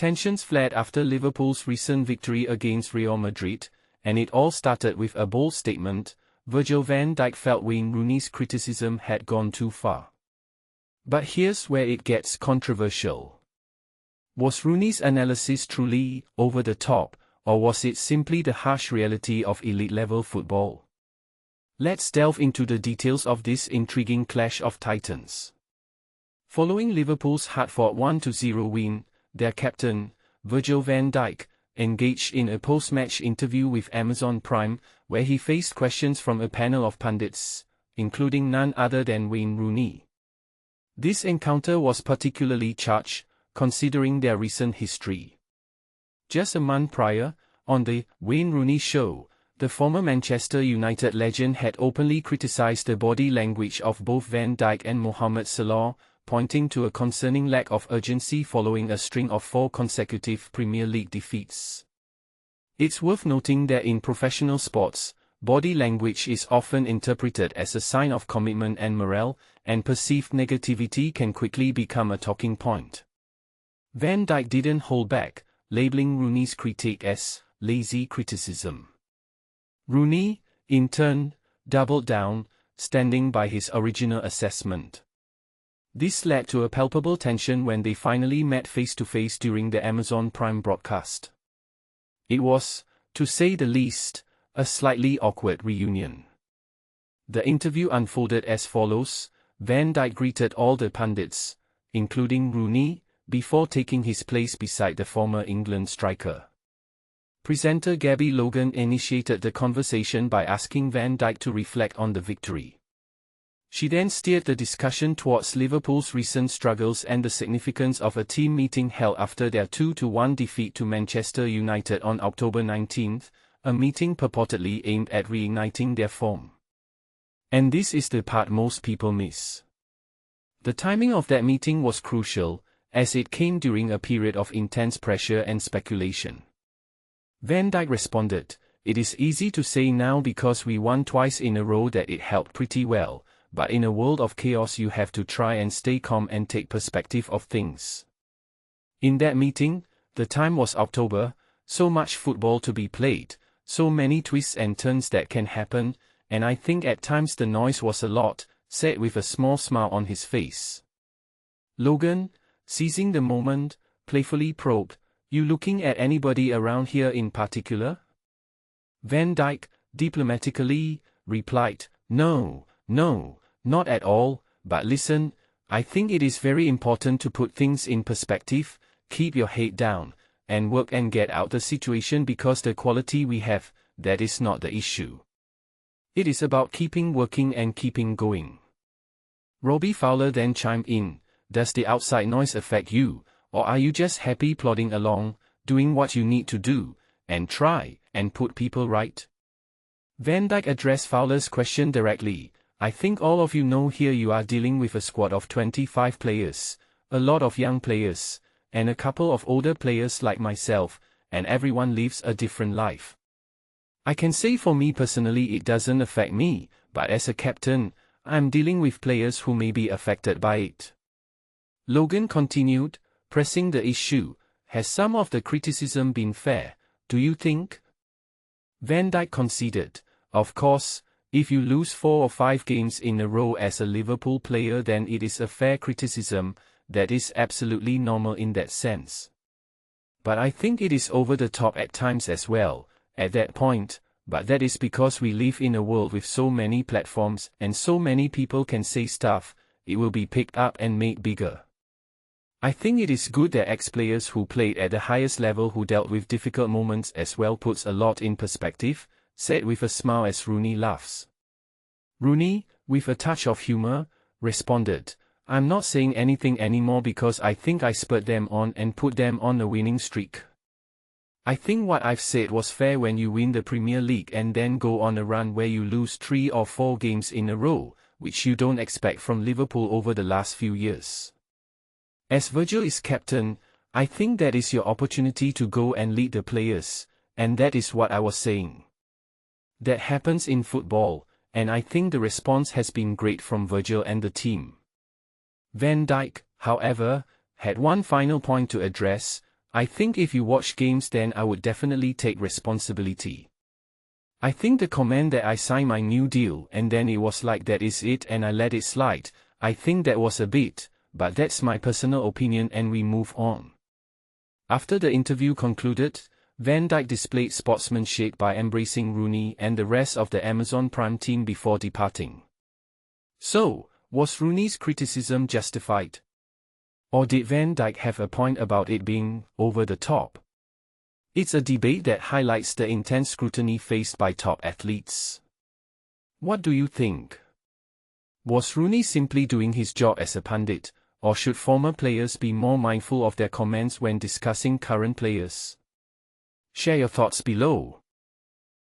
Tensions flared after Liverpool's recent victory against Real Madrid, and it all started with a bold statement. Virgil van Dijk felt Wayne Rooney's criticism had gone too far. But here's where it gets controversial. Was Rooney's analysis truly over the top, or was it simply the harsh reality of elite-level football? Let's delve into the details of this intriguing clash of titans. Following Liverpool's hard-fought 1-0 win, their captain, Virgil van Dijk, engaged in a post-match interview with Amazon Prime, where he faced questions from a panel of pundits, including none other than Wayne Rooney. This encounter was particularly charged, considering their recent history. Just a month prior, on the Wayne Rooney Show, the former Manchester United legend had openly criticized the body language of both Van Dijk and Mohamed Salah, pointing to a concerning lack of urgency following a string of 4 consecutive Premier League defeats. It's worth noting that in professional sports, body language is often interpreted as a sign of commitment and morale, and perceived negativity can quickly become a talking point. Van Dijk didn't hold back, labeling Rooney's critique as lazy criticism. Rooney, in turn, doubled down, standing by his original assessment. This led to a palpable tension when they finally met face-to-face during the Amazon Prime broadcast. It was, to say the least, a slightly awkward reunion. The interview unfolded as follows. Van Dijk greeted all the pundits, including Rooney, before taking his place beside the former England striker. Presenter Gabby Logan initiated the conversation by asking Van Dijk to reflect on the victory. She then steered the discussion towards Liverpool's recent struggles and the significance of a team meeting held after their 2-1 defeat to Manchester United on October 19, a meeting purportedly aimed at reigniting their form. And this is the part most people miss. The timing of that meeting was crucial, as it came during a period of intense pressure and speculation. Van Dijk responded, "It is easy to say now because we won twice in a row that it helped pretty well. But in a world of chaos you have to try and stay calm and take perspective of things." In that meeting, the time was October, so much football to be played, so many twists and turns that can happen, and I think at times the noise was a lot, said with a small smile on his face. Logan, seizing the moment, playfully probed, "You looking at anybody around here in particular?" Van Dijk, diplomatically, replied, No, not at all, but listen, I think it is very important to put things in perspective, keep your head down, and work and get out the situation because the quality we have, that is not the issue. It is about keeping working and keeping going. Robbie Fowler then chimed in, "Does the outside noise affect you, or are you just happy plodding along, doing what you need to do, and try and put people right?" Van Dijk addressed Fowler's question directly. "I think all of you know here you are dealing with a squad of 25 players, a lot of young players, and a couple of older players like myself, and everyone lives a different life. I can say for me personally it doesn't affect me, but as a captain, I'm dealing with players who may be affected by it." Logan continued, pressing the issue, "Has some of the criticism been fair, do you think?" Van Dijk conceded, "Of course, if you lose 4 or 5 games in a row as a Liverpool player then it is a fair criticism, that is absolutely normal in that sense. But I think it is over the top at times as well, at that point, but that is because we live in a world with so many platforms and so many people can say stuff, it will be picked up and made bigger. I think it is good that ex-players who played at the highest level who dealt with difficult moments as well puts a lot in perspective," said with a smile as Rooney laughs. Rooney, with a touch of humor, responded, "I'm not saying anything anymore because I think I spurred them on and put them on a winning streak. I think what I've said was fair when you win the Premier League and then go on a run where you lose 3 or 4 games in a row, which you don't expect from Liverpool over the last few years. As Virgil is captain, I think that is your opportunity to go and lead the players, and that is what I was saying. That happens in football, and I think the response has been great from Virgil and the team." Van Dijk, however, had one final point to address, I think if you watch games then I would definitely take responsibility. I think the comment that I signed my new deal and then it was like that is it and I let it slide, I think that was a bit, but that's my personal opinion and we move on. After the interview concluded, Van Dijk displayed sportsmanship by embracing Rooney and the rest of the Amazon Prime team before departing. So, was Rooney's criticism justified? Or did Van Dijk have a point about it being over the top? It's a debate that highlights the intense scrutiny faced by top athletes. What do you think? Was Rooney simply doing his job as a pundit, or should former players be more mindful of their comments when discussing current players? Share your thoughts below.